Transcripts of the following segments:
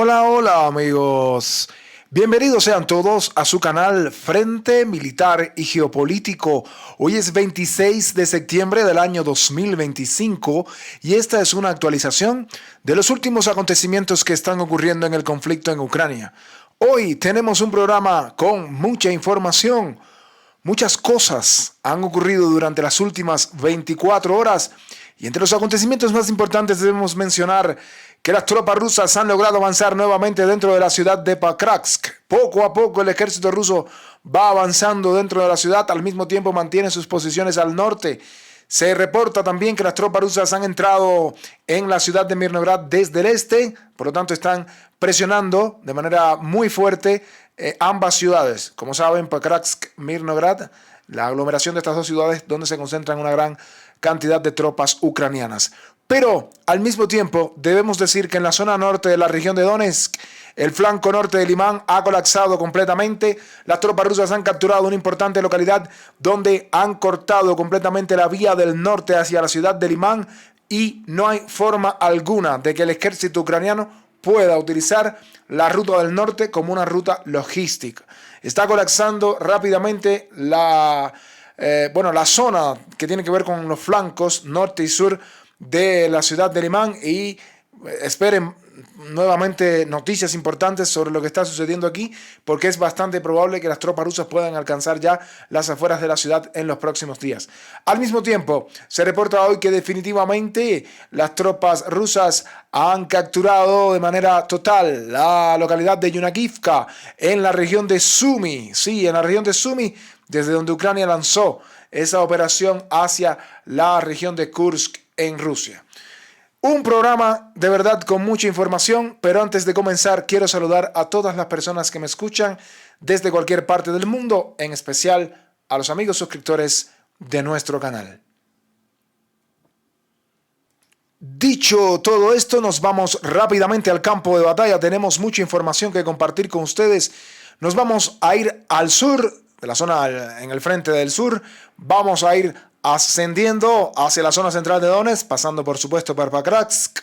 Hola, hola amigos. Bienvenidos sean todos a su canal Frente Militar y Geopolítico. Hoy es 26 de septiembre del año 2025 y esta es una actualización de los últimos acontecimientos que están ocurriendo en el conflicto en Ucrania. Hoy tenemos un programa con mucha información. Muchas cosas han ocurrido durante las últimas 24 horas y entre los acontecimientos más importantes debemos mencionar que las tropas rusas han logrado avanzar nuevamente dentro de la ciudad de Pakratsk. Poco a poco el ejército ruso va avanzando dentro de la ciudad, al mismo tiempo mantiene sus posiciones al norte. Se reporta también que las tropas rusas han entrado en la ciudad de Mirnograd desde el este, por lo tanto están presionando de manera muy fuerte ambas ciudades. Como saben, Pakratsk, Mirnograd, la aglomeración de estas dos ciudades donde se concentran una gran cantidad de tropas ucranianas. Pero al mismo tiempo debemos decir que en la zona norte de la región de Donetsk, el flanco norte de Limán ha colapsado completamente. Las tropas rusas han capturado una importante localidad donde han cortado completamente la vía del norte hacia la ciudad de Limán y no hay forma alguna de que el ejército ucraniano pueda utilizar la ruta del norte como una ruta logística. Está colapsando rápidamente la zona que tiene que ver con los flancos norte y sur de la ciudad de Limán y esperen nuevamente noticias importantes sobre lo que está sucediendo aquí porque es bastante probable que las tropas rusas puedan alcanzar ya las afueras de la ciudad en los próximos días. Al mismo tiempo, se reporta hoy que definitivamente las tropas rusas han capturado de manera total la localidad de Yunakivka en la región de Sumy. Sí, en la región de Sumy, desde donde Ucrania lanzó esa operación hacia la región de Kursk en Rusia. Un programa de verdad con mucha información, pero antes de comenzar quiero saludar a todas las personas que me escuchan desde cualquier parte del mundo, en especial a los amigos suscriptores de nuestro canal. Dicho todo esto, nos vamos rápidamente al campo de batalla. Tenemos mucha información que compartir con ustedes. Nos vamos a ir al sur, de la zona en el frente del sur. Vamos a ir ascendiendo hacia la zona central de Donetsk, pasando por supuesto por Pakratsk.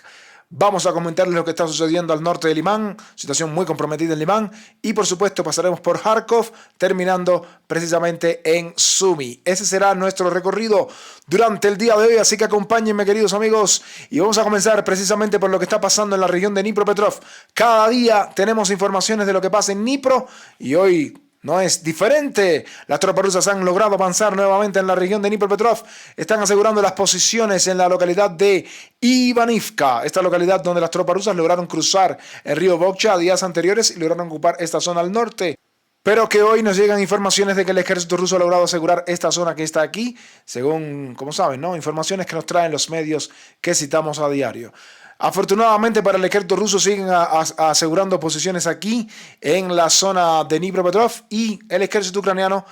Vamos a comentarles lo que está sucediendo al norte de Limán, situación muy comprometida en Limán, y por supuesto pasaremos por Kharkov, terminando precisamente en Sumy. Ese será nuestro recorrido durante el día de hoy, así que acompáñenme, queridos amigos, y vamos a comenzar precisamente por lo que está pasando en la región de Dnipropetrovsk. Cada día tenemos informaciones de lo que pasa en Dnipro, y hoy no es diferente. Las tropas rusas han logrado avanzar nuevamente en la región de Dnipropetrovsk. Están asegurando las posiciones en la localidad de Ivanivka, esta localidad donde las tropas rusas lograron cruzar el río Vovcha días anteriores y lograron ocupar esta zona al norte. Pero que hoy nos llegan informaciones de que el ejército ruso ha logrado asegurar esta zona que está aquí, según, como saben, ¿no? Informaciones que nos traen los medios que citamos a diario. Afortunadamente para el ejército ruso siguen asegurando posiciones aquí en la zona de Dnipropetrovsk y el ejército ucraniano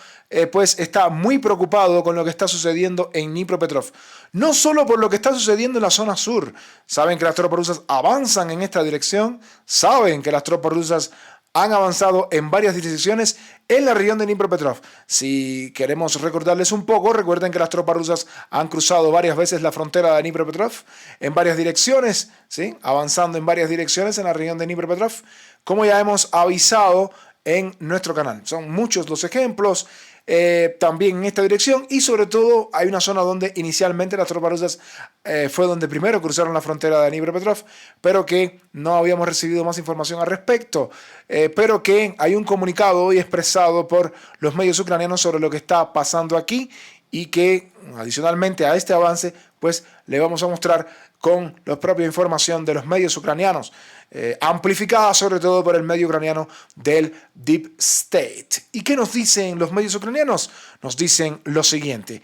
pues está muy preocupado con lo que está sucediendo en Dnipropetrovsk. No solo por lo que está sucediendo en la zona sur, saben que las tropas rusas avanzan en esta dirección, saben que las tropas rusas han avanzado en varias direcciones en la región de Dnipropetrovsk. Si queremos recordarles un poco, recuerden que las tropas rusas han cruzado varias veces la frontera de Dnipropetrovsk en varias direcciones, ¿sí? Avanzando en varias direcciones en la región de Dnipropetrovsk, como ya hemos avisado en nuestro canal. Son muchos los ejemplos también en esta dirección y sobre todo hay una zona donde inicialmente las tropas rusas fue donde primero cruzaron la frontera de Dnipropetrovsk, pero que no habíamos recibido más información al respecto, pero que hay un comunicado hoy expresado por los medios ucranianos sobre lo que está pasando aquí y que adicionalmente a este avance pues le vamos a mostrar con la propia información de los medios ucranianos, amplificada sobre todo por el medio ucraniano del Deep State. ¿Y qué nos dicen los medios ucranianos? Nos dicen lo siguiente.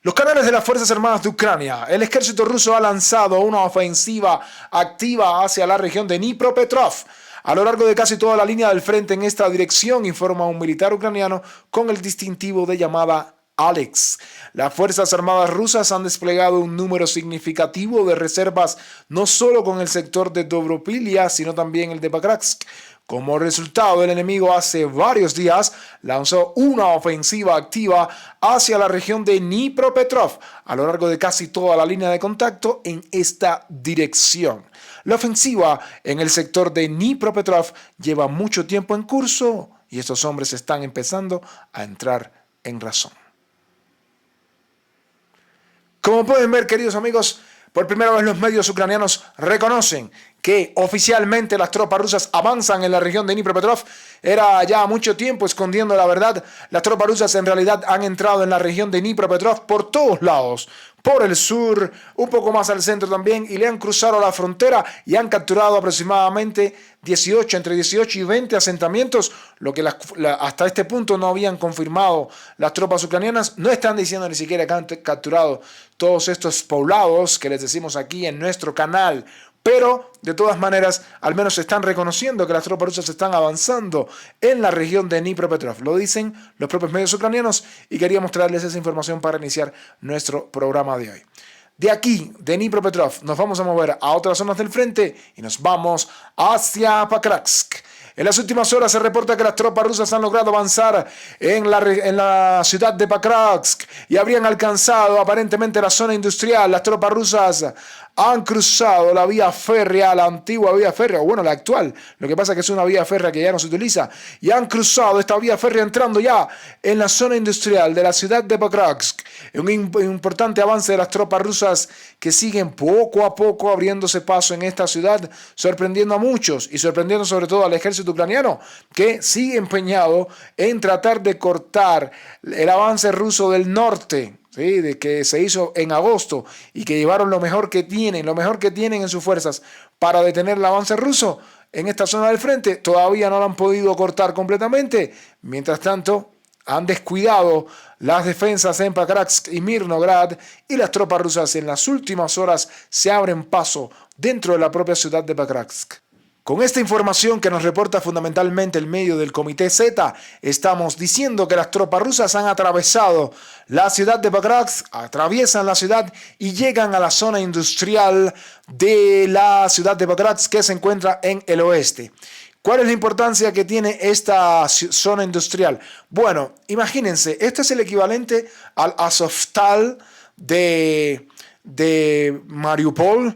Los canales de las Fuerzas Armadas de Ucrania. El ejército ruso ha lanzado una ofensiva activa hacia la región de Dnipropetrovsk. A lo largo de casi toda la línea del frente en esta dirección, informa un militar ucraniano con el distintivo de llamada Alex. Las Fuerzas Armadas rusas han desplegado un número significativo de reservas no solo con el sector de Dobropilia, sino también el de Pakratsk. Como resultado, el enemigo hace varios días lanzó una ofensiva activa hacia la región de Dnipropetrovsk a lo largo de casi toda la línea de contacto en esta dirección. La ofensiva en el sector de Dnipropetrovsk lleva mucho tiempo en curso y estos hombres están empezando a entrar en razón. Como pueden ver, queridos amigos, por primera vez los medios ucranianos reconocen que oficialmente las tropas rusas avanzan en la región de Dnipropetrovsk. Era ya mucho tiempo escondiendo la verdad. Las tropas rusas en realidad han entrado en la región de Dnipropetrovsk por todos lados. Por el sur, un poco más al centro también, y le han cruzado la frontera y han capturado aproximadamente entre 18 y 20 asentamientos, lo que hasta este punto no habían confirmado las tropas ucranianas. No están diciendo ni siquiera que han capturado todos estos poblados que les decimos aquí en nuestro canal, pero de todas maneras al menos están reconociendo que las tropas rusas están avanzando en la región de Dnipropetrovsk. Lo dicen los propios medios ucranianos y quería mostrarles esa información para iniciar nuestro programa de hoy. De aquí, de Dnipropetrovsk, nos vamos a mover a otras zonas del frente y nos vamos hacia Pakratsk. En las últimas horas se reporta que las tropas rusas han logrado avanzar en la ciudad de Pakratsk y habrían alcanzado aparentemente la zona industrial. Las tropas rusas han cruzado la vía férrea, la antigua vía férrea, o bueno, la actual. Lo que pasa es que es una vía férrea que ya no se utiliza. Y han cruzado esta vía férrea entrando ya en la zona industrial de la ciudad de Pakratsk. Un importante avance de las tropas rusas que siguen poco a poco abriéndose paso en esta ciudad, sorprendiendo a muchos y sorprendiendo sobre todo al ejército ucraniano, que sigue empeñado en tratar de cortar el avance ruso del norte. Sí, de que se hizo en agosto y que llevaron lo mejor que tienen en sus fuerzas para detener el avance ruso en esta zona del frente. Todavía no lo han podido cortar completamente. Mientras tanto, han descuidado las defensas en Pakratsk y Mirnograd y las tropas rusas en las últimas horas se abren paso dentro de la propia ciudad de Pakratsk. Con esta información que nos reporta fundamentalmente el medio del Comité Z, estamos diciendo que las tropas rusas han atravesado la ciudad de Pakratsk, atraviesan la ciudad y llegan a la zona industrial de la ciudad de Pakratsk que se encuentra en el oeste. ¿Cuál es la importancia que tiene esta zona industrial? Bueno, imagínense, esto es el equivalente al Azovstal de Mariupol.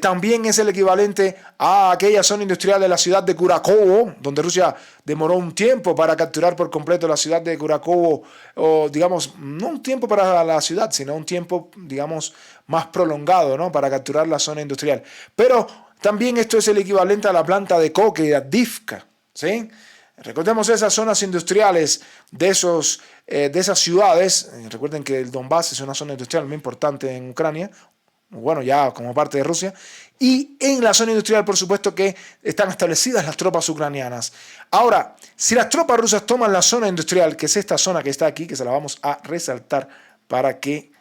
También es el equivalente a aquella zona industrial de la ciudad de Kurakovo, donde Rusia demoró un tiempo para capturar por completo la ciudad de Kurakovo, o digamos, no un tiempo para la ciudad, sino un tiempo, digamos, más prolongado, ¿no? Para capturar la zona industrial. Pero también esto es el equivalente a la planta de coque de Avdiivka, ¿sí? Recordemos esas zonas industriales de esas ciudades. Recuerden que el Donbass es una zona industrial muy importante en Ucrania, bueno, ya como parte de Rusia, y en la zona industrial, por supuesto, que están establecidas las tropas ucranianas. Ahora, si las tropas rusas toman la zona industrial, que es esta zona que está aquí, que se la vamos a resaltar para que,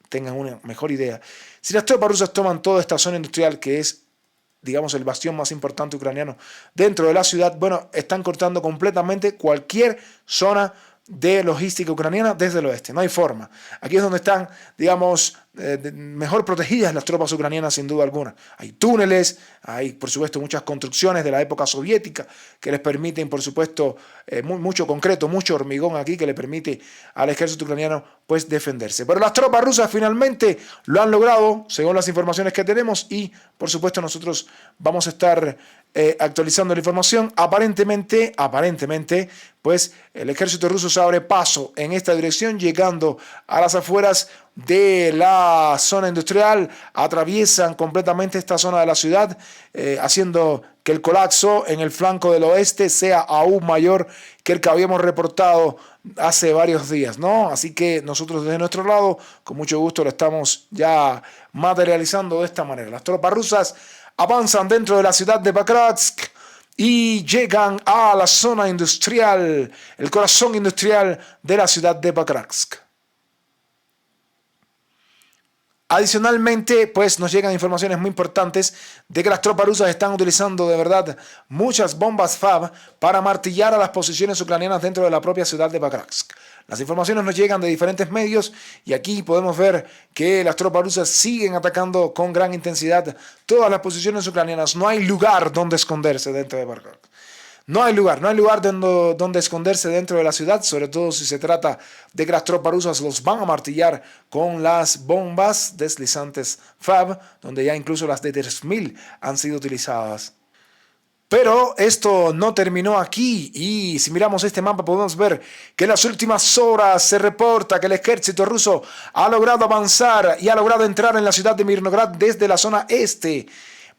tengan una mejor idea. Si las tropas rusas toman toda esta zona industrial, que es, digamos, el bastión más importante ucraniano dentro de la ciudad, bueno, están cortando completamente cualquier zona de logística ucraniana desde el oeste. No hay forma. Aquí es donde están, digamos, mejor protegidas las tropas ucranianas, sin duda alguna. Hay túneles, hay, por supuesto, muchas construcciones de la época soviética que les permiten, por supuesto, mucho concreto, mucho hormigón aquí que le permite al ejército ucraniano, pues, defenderse. Pero las tropas rusas finalmente lo han logrado, según las informaciones que tenemos, y, por supuesto, nosotros vamos a estar actualizando la información. Aparentemente, pues el ejército ruso se abre paso en esta dirección, llegando a las afueras de la zona industrial, atraviesan completamente esta zona de la ciudad, haciendo que el colapso en el flanco del oeste sea aún mayor que el que habíamos reportado hace varios días, ¿no? Así que nosotros desde nuestro lado, con mucho gusto, lo estamos ya materializando de esta manera. Las tropas rusas avanzan dentro de la ciudad de Pakratsk y llegan a la zona industrial, el corazón industrial de la ciudad de Pakratsk. Adicionalmente, pues nos llegan informaciones muy importantes de que las tropas rusas están utilizando de verdad muchas bombas FAB para martillar a las posiciones ucranianas dentro de la propia ciudad de Bakransk. Las informaciones nos llegan de diferentes medios y aquí podemos ver que las tropas rusas siguen atacando con gran intensidad todas las posiciones ucranianas. No hay lugar donde esconderse dentro de Bakransk. No hay lugar donde esconderse dentro de la ciudad, sobre todo si se trata de que las tropas rusas los van a martillar con las bombas deslizantes FAB, donde ya incluso las de 3000 han sido utilizadas. Pero esto no terminó aquí y si miramos este mapa podemos ver que en las últimas horas se reporta que el ejército ruso ha logrado avanzar y ha logrado entrar en la ciudad de Mirnograd desde la zona este.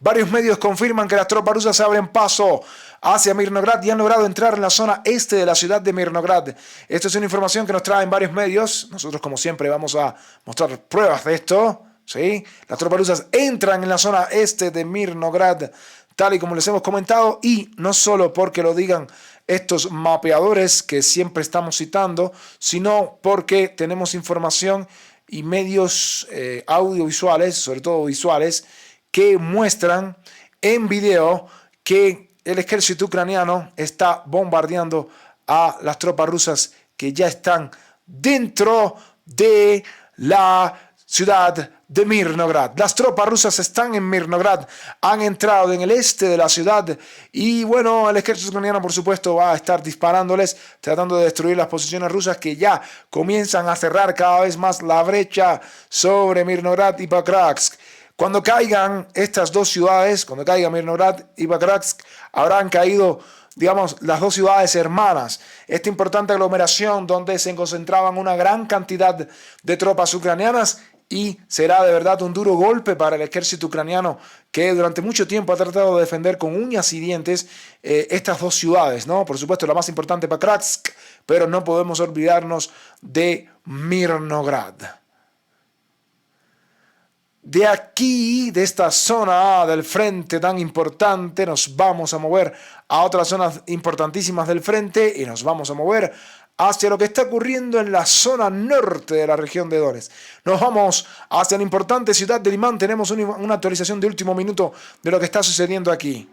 Varios medios confirman que las tropas rusas se abren paso hacia Mirnograd y han logrado entrar en la zona este de la ciudad de Mirnograd. Esto es una información que nos traen varios medios. Nosotros, como siempre, vamos a mostrar pruebas de esto. ¿Sí? Las tropas rusas entran en la zona este de Mirnograd, tal y como les hemos comentado, y no solo porque lo digan estos mapeadores que siempre estamos citando, sino porque tenemos información y medios audiovisuales, sobre todo visuales, que muestran en video que el ejército ucraniano está bombardeando a las tropas rusas que ya están dentro de la ciudad de Mirnograd. Las tropas rusas están en Mirnograd, han entrado en el este de la ciudad y bueno, el ejército ucraniano por supuesto va a estar disparándoles, tratando de destruir las posiciones rusas que ya comienzan a cerrar cada vez más la brecha sobre Mirnograd y Bakransk. Cuando caigan estas dos ciudades, cuando caiga Mirnograd y Bakransk, habrán caído, digamos, las dos ciudades hermanas. Esta importante aglomeración donde se concentraban una gran cantidad de tropas ucranianas y será de verdad un duro golpe para el ejército ucraniano que durante mucho tiempo ha tratado de defender con uñas y dientes estas dos ciudades, ¿no? Por supuesto, la más importante Bakransk, pero no podemos olvidarnos de Mirnograd. De aquí, de esta zona del frente tan importante, nos vamos a mover a otras zonas importantísimas del frente y nos vamos a mover hacia lo que está ocurriendo en la zona norte de la región de Donetsk. Nos vamos hacia la importante ciudad de Limán. Tenemos una actualización de último minuto de lo que está sucediendo aquí.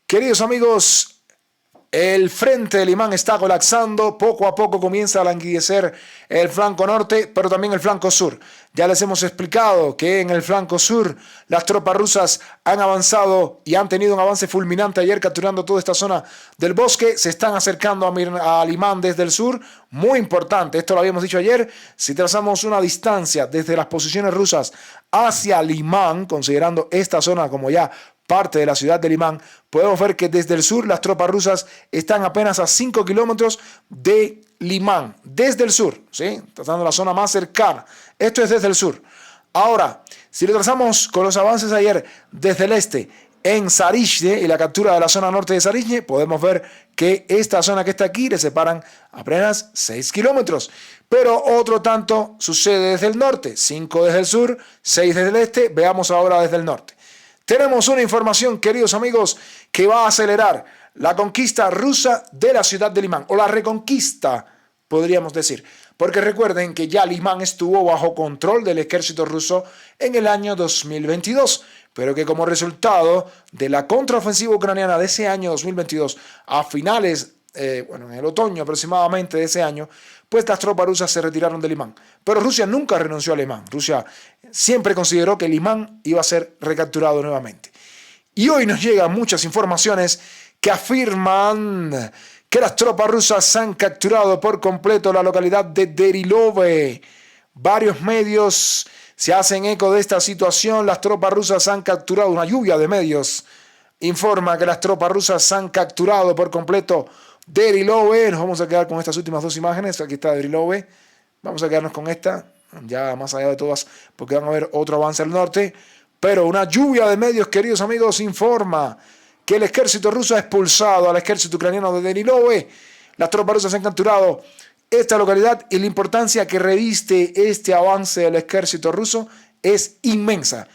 Queridos amigos, el frente de Limán está colapsando, poco a poco comienza a languidecer el flanco norte, pero también el flanco sur. Ya les hemos explicado que en el flanco sur las tropas rusas han avanzado y han tenido un avance fulminante ayer capturando toda esta zona del bosque. Se están acercando a Limán desde el sur, muy importante, esto lo habíamos dicho ayer. Si trazamos una distancia desde las posiciones rusas hacia Limán, considerando esta zona como ya parte de la ciudad de Limán, podemos ver que desde el sur las tropas rusas están apenas a 5 kilómetros de Limán, desde el sur, ¿sí? Tratando la zona más cercana. Esto es desde el sur. Ahora, si lo trazamos con los avances ayer desde el este en Zarizhne y la captura de la zona norte de Zarizhne, podemos ver que esta zona que está aquí le separan apenas 6 kilómetros. Pero otro tanto sucede desde el norte, 5 desde el sur, 6 desde el este. Veamos ahora desde el norte. Tenemos una información, queridos amigos, que va a acelerar la conquista rusa de la ciudad de Limán, o la reconquista, podríamos decir. Porque recuerden que ya Limán estuvo bajo control del ejército ruso en el año 2022, pero que como resultado de la contraofensiva ucraniana de ese año 2022, a finales, en el otoño aproximadamente de ese año, pues las tropas rusas se retiraron de Limán. Pero Rusia nunca renunció a Limán. Rusia siempre consideró que Limán iba a ser recapturado nuevamente. Y hoy nos llegan muchas informaciones que afirman que las tropas rusas han capturado por completo la localidad de Derilove. Varios medios se hacen eco de esta situación. Las tropas rusas han capturado, una lluvia de medios informa que las tropas rusas han capturado por completo Derilove. Nos vamos a quedar con estas últimas dos imágenes. Aquí está Derilove. Vamos a quedarnos con esta, ya más allá de todas, porque van a haber otro avance al norte. Pero una lluvia de medios, queridos amigos, informa que el ejército ruso ha expulsado al ejército ucraniano de Derilove. Las tropas rusas han capturado esta localidad y la importancia que reviste este avance del ejército ruso es inmensa.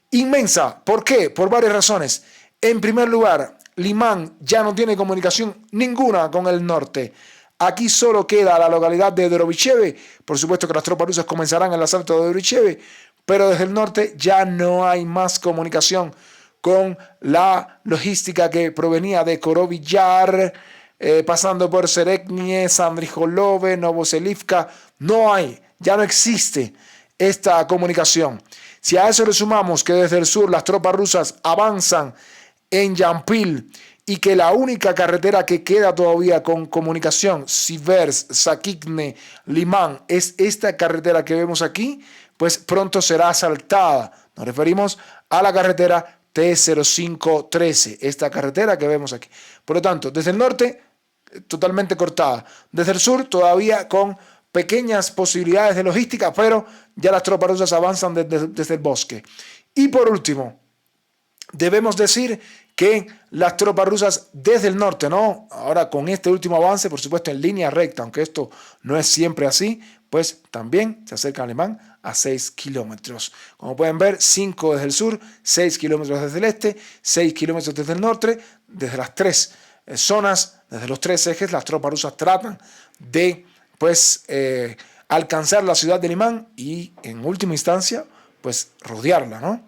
Inmensa, ¿por qué? Por varias razones. En primer lugar, Limán ya no tiene comunicación ninguna con el norte. Aquí solo queda la localidad de Dorobicheve. Por supuesto que las tropas rusas comenzarán el asalto de Dorobicheve, pero desde el norte ya no hay más comunicación con la logística que provenía de Korovi-Yar, pasando por Sereknie, Sandrijolove, Novoselivka. No hay, ya no existe esta comunicación. Si a eso le sumamos que desde el sur las tropas rusas avanzan en Yampil y que la única carretera que queda todavía con comunicación, Sivers, Sakikne, Limán, es esta carretera que vemos aquí, pues pronto será asaltada. Nos referimos a la carretera T0513, esta carretera que vemos aquí. Por lo tanto, desde el norte, totalmente cortada. Desde el sur, todavía con pequeñas posibilidades de logística, pero ya las tropas rusas avanzan desde el bosque. Y por último, debemos decir que las tropas rusas desde el norte, ¿no? Ahora con este último avance, por supuesto en línea recta, aunque esto no es siempre así, pues también se acerca Alemán a 6 kilómetros. Como pueden ver, 5 desde el sur, 6 kilómetros desde el este, 6 kilómetros desde el norte. Desde las tres zonas, desde los tres ejes, las tropas rusas tratan de pues, alcanzar la ciudad de Limán y en última instancia pues rodearla, ¿no?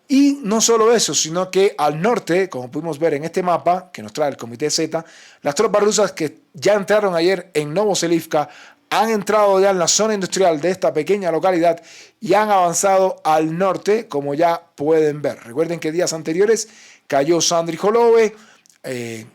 Y no solo eso, sino que al norte, como pudimos ver en este mapa que nos trae el Comité Z, las tropas rusas que ya entraron ayer en Novoselivka han entrado ya en la zona industrial de esta pequeña localidad y han avanzado al norte, como ya pueden ver. Recuerden que días anteriores cayó Sandrijolove,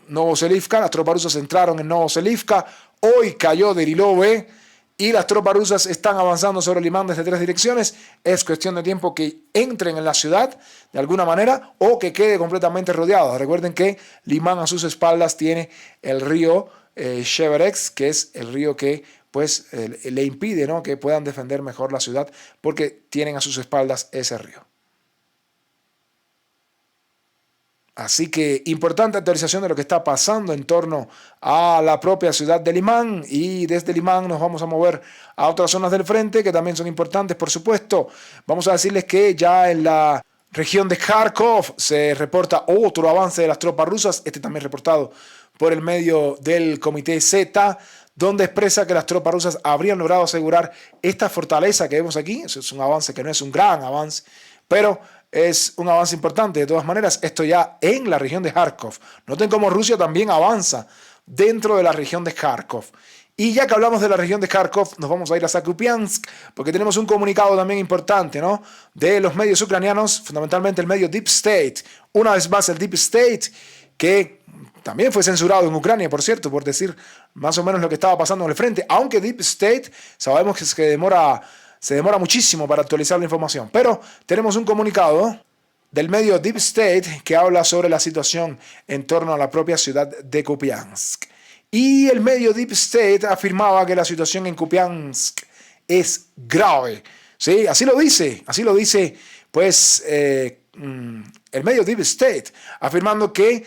Novoselivka, las tropas rusas entraron en Novoselivka, hoy cayó Derilove y las tropas rusas están avanzando sobre Limán desde tres direcciones. Es cuestión de tiempo que entren en la ciudad de alguna manera o que quede completamente rodeado. Recuerden que Limán a sus espaldas tiene el río Sheverex, que es el río que pues le impide, ¿no?, que puedan defender mejor la ciudad porque tienen a sus espaldas ese río. Así que importante actualización de lo que está pasando en torno a la propia ciudad de Limán, y desde Limán nos vamos a mover a otras zonas del frente que también son importantes, por supuesto. Vamos a decirles que ya en la región de Kharkov se reporta otro avance de las tropas rusas, este también reportado por el medio del Comité Z, donde expresa que las tropas rusas habrían logrado asegurar esta fortaleza que vemos aquí. Eso es un avance que no es un gran avance, pero es un avance importante. De todas maneras, esto ya en la región de Kharkov. Noten cómo Rusia también avanza dentro de la región de Kharkov. Y ya que hablamos de la región de Kharkov, nos vamos a ir a Kupiansk, porque tenemos un comunicado también importante, ¿no?, de los medios ucranianos, fundamentalmente el medio Deep State. Una vez más el Deep State, que también fue censurado en Ucrania, por cierto, por decir más o menos lo que estaba pasando en el frente, aunque Deep State sabemos que se demora muchísimo para actualizar la información. Pero tenemos un comunicado del medio Deep State que habla sobre la situación en torno a la propia ciudad de Kupiansk. Y el medio Deep State afirmaba que la situación en Kupiansk es grave. ¿Sí? Así lo dice pues el medio Deep State, afirmando que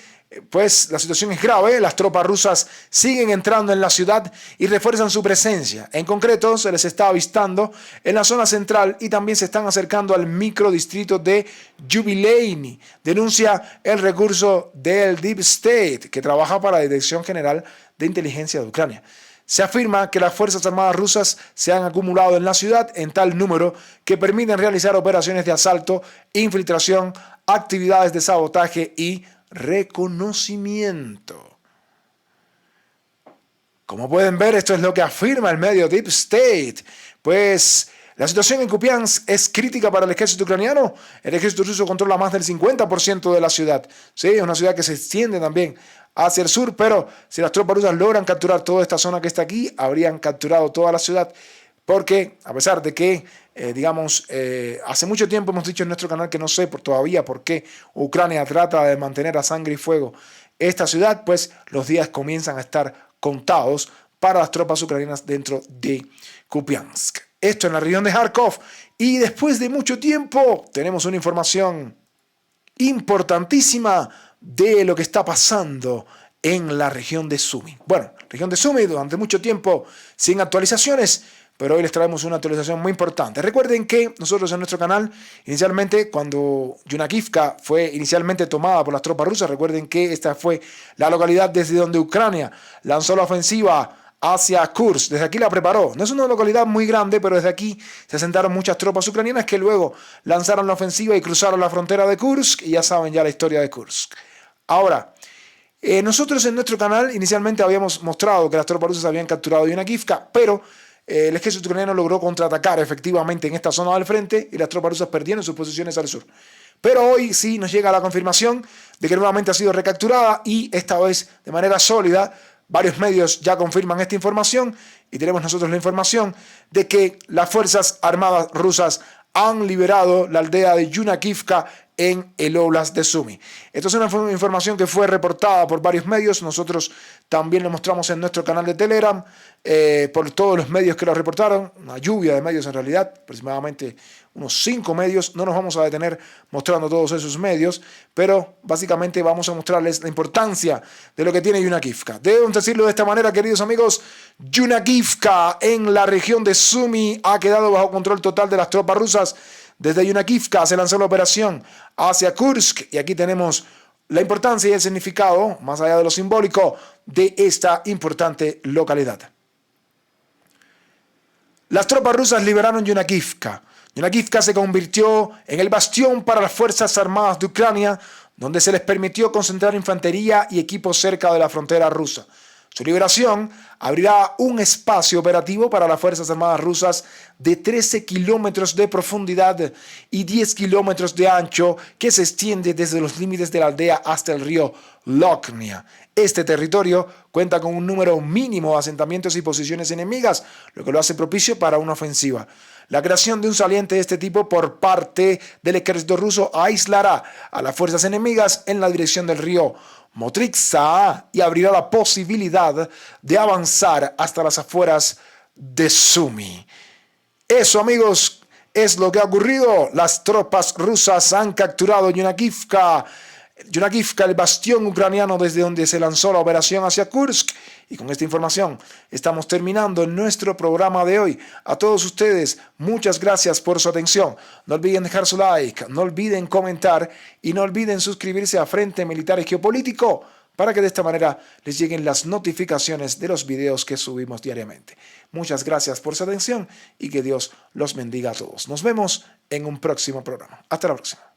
pues la situación es grave. Las tropas rusas siguen entrando en la ciudad y refuerzan su presencia. En concreto, se les está avistando en la zona central y también se están acercando al microdistrito de Yubileyny, denuncia el recurso del Deep State, que trabaja para la Dirección General de Inteligencia de Ucrania. Se afirma que las Fuerzas Armadas rusas se han acumulado en la ciudad en tal número que permiten realizar operaciones de asalto, infiltración, actividades de sabotaje y reconocimiento. Como pueden ver, esto es lo que afirma el medio Deep State. Pues la situación en Kupiansk es crítica para el ejército ucraniano. El ejército ruso controla más del 50% de la ciudad. Sí, es una ciudad que se extiende también hacia el sur, pero si las tropas rusas logran capturar toda esta zona que está aquí, habrían capturado toda la ciudad, porque a pesar de que hace mucho tiempo hemos dicho en nuestro canal que no sé todavía por qué Ucrania trata de mantener a sangre y fuego esta ciudad, pues los días comienzan a estar contados para las tropas ucranianas dentro de Kupiansk. Esto en la región de Kharkov. Y después de mucho tiempo tenemos una información importantísima de lo que está pasando en la región de Sumy. Bueno, región de Sumy durante mucho tiempo sin actualizaciones, pero hoy les traemos una actualización muy importante. Recuerden que nosotros en nuestro canal, inicialmente, cuando Yunakivka fue inicialmente tomada por las tropas rusas, recuerden que esta fue la localidad desde donde Ucrania lanzó la ofensiva hacia Kursk. Desde aquí la preparó. No es una localidad muy grande, pero desde aquí se asentaron muchas tropas ucranianas que luego lanzaron la ofensiva y cruzaron la frontera de Kursk. Y ya saben ya la historia de Kursk. Ahora, nosotros en nuestro canal inicialmente habíamos mostrado que las tropas rusas habían capturado Yunakivka, pero el ejército ucraniano logró contraatacar efectivamente en esta zona del frente y las tropas rusas perdieron sus posiciones al sur. Pero hoy sí nos llega la confirmación de que nuevamente ha sido recapturada y esta vez de manera sólida. Varios medios ya confirman esta información y tenemos nosotros la información de que las Fuerzas Armadas rusas han liberado la aldea de Yunakivka en el Oblast de Sumy. Esto es una información que fue reportada por varios medios. Nosotros también lo mostramos en nuestro canal de Telegram, por todos los medios que lo reportaron, una lluvia de medios en realidad, aproximadamente unos 5 medios. No nos vamos a detener mostrando todos esos medios, pero básicamente vamos a mostrarles la importancia de lo que tiene Yunakivka. Debemos decirlo de esta manera, queridos amigos, Yunakivka en la región de Sumy ha quedado bajo control total de las tropas rusas. Desde Yunakivka se lanzó la operación hacia Kursk y aquí tenemos la importancia y el significado, más allá de lo simbólico, de esta importante localidad. Las tropas rusas liberaron Yunakivka. Yunakivka se convirtió en el bastión para las Fuerzas Armadas de Ucrania, donde se les permitió concentrar infantería y equipos cerca de la frontera rusa. Su liberación abrirá un espacio operativo para las Fuerzas Armadas rusas de 13 kilómetros de profundidad y 10 kilómetros de ancho que se extiende desde los límites de la aldea hasta el río Lokhnia. Este territorio cuenta con un número mínimo de asentamientos y posiciones enemigas, lo que lo hace propicio para una ofensiva. La creación de un saliente de este tipo por parte del ejército ruso aislará a las fuerzas enemigas en la dirección del río Motrica y abrirá la posibilidad de avanzar hasta las afueras de Sumy. Eso, amigos, es lo que ha ocurrido. Las tropas rusas han capturado Yunakivka, el bastión ucraniano desde donde se lanzó la operación hacia Kursk. Y con esta información estamos terminando nuestro programa de hoy. A todos ustedes, muchas gracias por su atención. No olviden dejar su like, no olviden comentar y no olviden suscribirse a Frente Militar y Geopolítico para que de esta manera les lleguen las notificaciones de los videos que subimos diariamente. Muchas gracias por su atención y que Dios los bendiga a todos. Nos vemos en un próximo programa. Hasta la próxima.